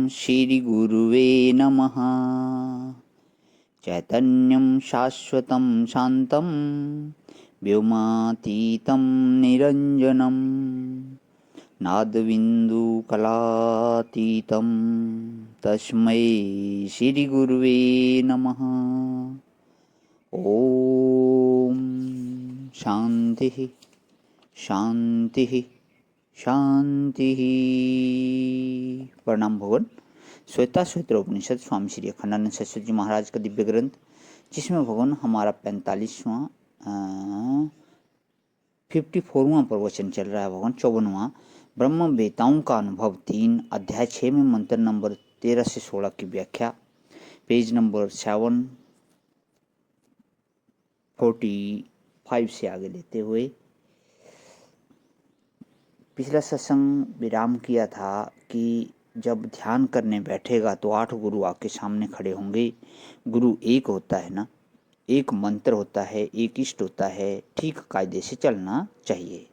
श्रीगुरुवे नमः। चैतन्यं शाश्वतं शान्तं व्योमातीतं निरञ्जनं नादबिन्दुकलातीतं तस्मै श्रीगुरुवे नमः। ओम शांति शांति शांति। प्रणाम भगवान। श्वेता श्वेत्र उपनिषद स्वामी श्री अखंडानंद सरस्वती जी महाराज का दिव्य ग्रंथ, जिसमें भगवान हमारा 45वां 54वां प्रवचन चल रहा है। भगवान 54वां ब्रह्म वेताओं का अनुभव 3 अध्याय 6 में मंत्र नंबर 13 से 16 की व्याख्या, पेज नंबर 745 से आगे लेते हुए पिछला सत्संग विराम किया था कि जब ध्यान करने बैठेगा तो 8 गुरु आके सामने खड़े होंगे। गुरु एक होता है ना, एक मंत्र होता है, एक इष्ट होता है, ठीक कायदे से चलना चाहिए।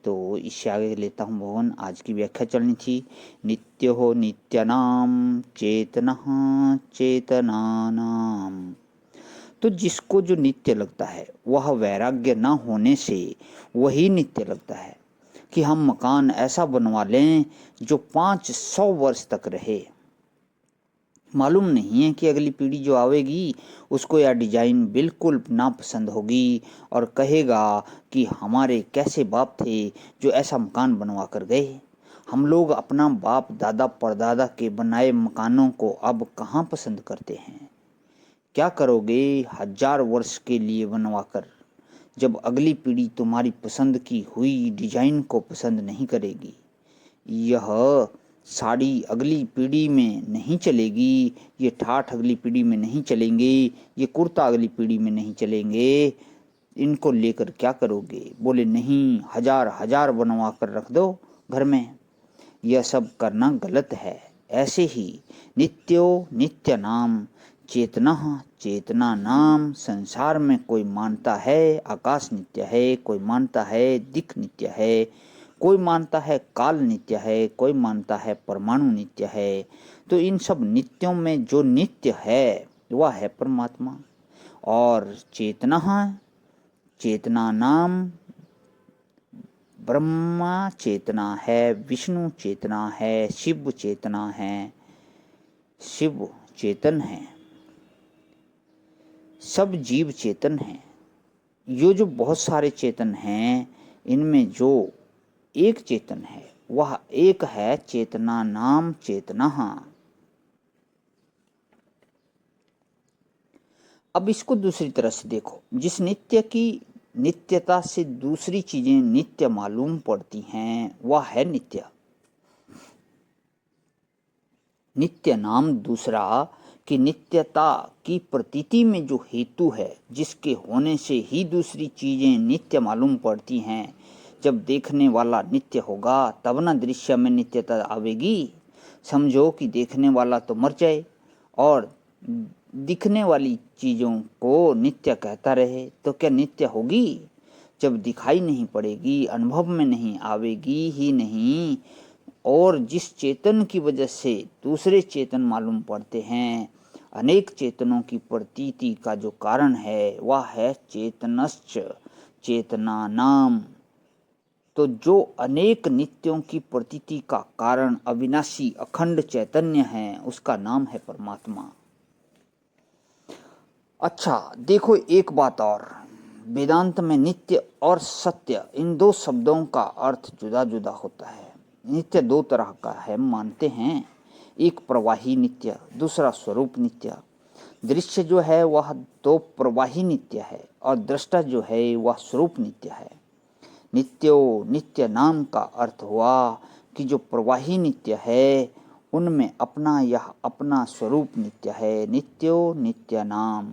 तो इससे आगे लेता हूँ भगवान। आज की व्याख्या चलनी थी। नित्य हो नित्यानाम चेतना चेतनानाम। तो जिसको जो नित्य लगता है वह वैराग्य न होने से वही नित्य लगता है कि हम मकान ऐसा बनवा लें जो 500 वर्ष तक रहे। मालूम नहीं है कि अगली पीढ़ी जो आवेगी उसको यह डिजाइन बिल्कुल नापसंद होगी और कहेगा कि हमारे कैसे बाप थे जो ऐसा मकान बनवा कर गए। हम लोग अपना बाप दादा परदादा के बनाए मकानों को अब कहाँ पसंद करते हैं। क्या करोगे 1000 वर्ष के लिए बनवाकर, जब अगली पीढ़ी तुम्हारी पसंद की हुई डिजाइन को पसंद नहीं करेगी। यह साड़ी अगली पीढ़ी में नहीं चलेगी, ये ठाठ अगली पीढ़ी में नहीं चलेंगे, ये कुर्ता अगली पीढ़ी में नहीं चलेंगे। इनको लेकर क्या करोगे। बोले नहीं, 1000 बनवा कर रख दो घर में। यह सब करना गलत है। ऐसे ही नित्यो नित्य नाम चेतना चेतना नाम। संसार में कोई मानता है आकाश नित्य है, कोई मानता है दिक् नित्य है, कोई मानता है काल नित्य है, कोई मानता है परमाणु नित्य है। तो इन सब नित्यों में जो नित्य है वह है परमात्मा। और चेतना चेतना नाम ब्रह्मा चेतना है, विष्णु चेतना है, शिव चेतना है, शिव चेतन है, सब जीव चेतन हैं। ये जो बहुत सारे चेतन हैं, इनमें जो एक चेतन है वह एक है चेतना नाम चेतना। अब इसको दूसरी तरह से देखो। जिस नित्य की नित्यता से दूसरी चीजें नित्य मालूम पड़ती हैं वह है नित्य। नित्य नाम दूसरा कि नित्यता की प्रतीति में जो हेतु है, जिसके होने से ही दूसरी चीजें नित्य मालूम पड़ती हैं। जब देखने वाला नित्य होगा तब ना दृश्य में नित्यता आवेगी। समझो कि देखने वाला तो मर जाए और दिखने वाली चीजों को नित्य कहता रहे तो क्या नित्य होगी। जब दिखाई नहीं पड़ेगी, अनुभव में नहीं आवेगी ही नहीं। और जिस चेतन की वजह से दूसरे चेतन मालूम पड़ते हैं, अनेक चेतनों की प्रतीति का जो कारण है वह है चेतनश्च चेतना नाम। तो जो अनेक नित्यों की प्रतीति का कारण अविनाशी अखंड चैतन्य है, उसका नाम है परमात्मा। अच्छा देखो, एक बात और, वेदांत में नित्य और सत्य इन दो शब्दों का अर्थ जुदा जुदा होता है। नित्य दो तरह का है मानते हैं, एक प्रवाही नित्य, दूसरा स्वरूप नित्य। दृश्य जो है वह दो प्रवाही नित्य है और दृष्टा जो है वह स्वरूप नित्य है। नित्यो नित्य नाम का अर्थ हुआ कि जो प्रवाही नित्य है उनमें अपना यह अपना स्वरूप नित्य है। नित्यो नित्य नाम।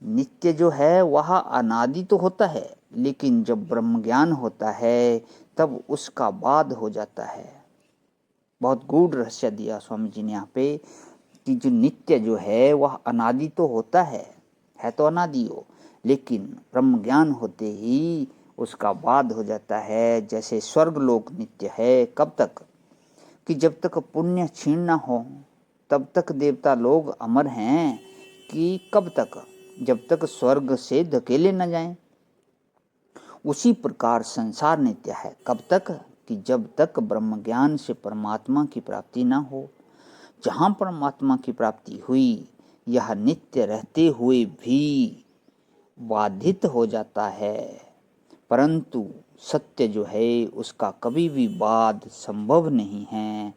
नित्य जो है वह अनादि तो होता है, लेकिन जब ब्रह्म ज्ञान होता है तब उसका बाद हो जाता है। बहुत गूढ़ रहस्य दिया स्वामी जी ने यहाँ पे कि जो नित्य जो है वह अनादि तो होता है तो अनादि हो, लेकिन ब्रह्म ज्ञान होते ही उसका बाद हो जाता है। जैसे स्वर्ग लोक नित्य है, कब तक? कि जब तक पुण्य क्षीण न हो तब तक देवता लोग अमर हैं। कि कब तक? जब तक स्वर्ग से धकेले न जाएं। उसी प्रकार संसार नित्य है, कब तक? कि जब तक ब्रह्म ज्ञान से परमात्मा की प्राप्ति न हो। जहाँ परमात्मा की प्राप्ति हुई, यह नित्य रहते हुए भी बाधित हो जाता है, परंतु सत्य जो है उसका कभी भी बाध संभव नहीं है।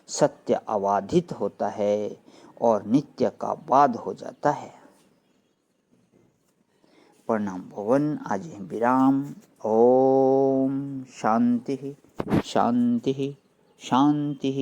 सत्य अबाधित होता है और नित्य का बाध हो जाता है। प्रणाम भवन, आज है विराम। ओम शांति शांति शांति।